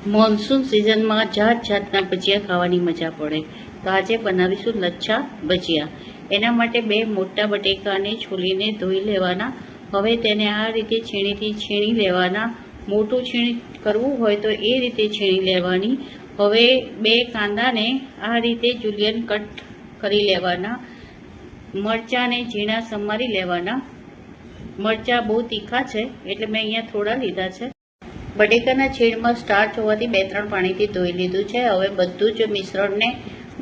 Monsoon સિઝનમાં જાત જાતના ભજીયા ખાવાની મજા પડે. તો આજે બનાવીશું લચ્છા ભજીયા. એના માટે 2 મોટા બટેકાને છોલીને ધોઈ લેવાના. હવે તેને આ રીતે છીણીથી છીણી લેવાના. મોટું છીણ કરવું હોય તો એ રીતે છીણી લેવાની. હવે 2 કાંદાને આ રીતે જુલિયન કટ કરી લેવાના. મરચાંને ઝીણા સમારી લેવાના. મરચાં બહુ તીખા છે એટલે મેં અહીંયા થોડા લીધા છે. બટેકાના છીણમાં સ્ટાર્ચ હોવાથી 2-3 પાણીથી ધોઈ લીધું છે. હવે બધું જ મિશ્રણને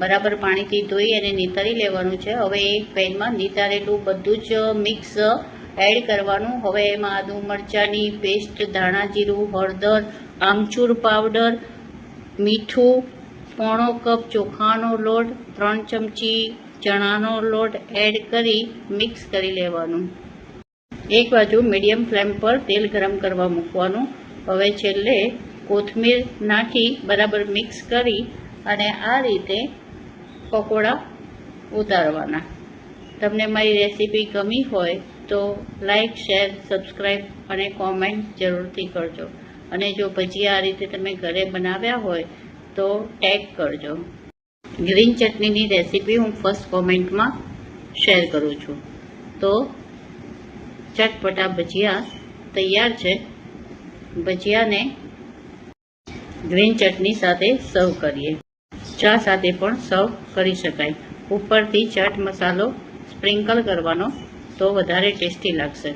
બરાબર પાણીથી ધોઈ અને નિતારી લેવાનું છે. હવે એક પેનમાં નિતારેલું બધું જ મિક્સ એડ કરવાનું. હવે એમાં આદુ મરચાંની પેસ્ટ, ધાણા જીરું, હળદર, આમચૂર પાવડર, મીઠું, 1/4 કપ ચોખાનો લોટ, 3 ચમચી ચણાનો લોટ એડ કરી મિક્સ કરી લેવાનું. એક બાજુ મીડિયમ ફ્લેમ પર તેલ ગરમ કરવા મૂકવાનું. હવે છેલ્લે કોથમીર નાખી બરાબર મિક્સ કરી અને આ રીતે પકોડા ઉતારવાના. તમને મારી રેસીપી ગમી હોય તો લાઈક, શેર, સબસ્ક્રાઈબ અને કોમેન્ટ જરૂરથી કરજો. અને જો ભજીયા આ રીતે તમે ઘરે બનાવ્યા હોય તો ટેગ કરજો. ગ્રીન ચટણીની રેસીપી હું ફર્સ્ટ કોમેન્ટમાં શેર કરું છું. તો ચટપટા ભજીયા તૈયાર છે. ભજીયાને ગ્રીન ચટણી સાથે સર્વ કરીએ. ચા સાથે પણ સર્વ કરી શકાય. ઉપરથી ચાટ મસાલો સ્પ્રિંકલ કરવાનો તો વધારે ટેસ્ટી લાગશે.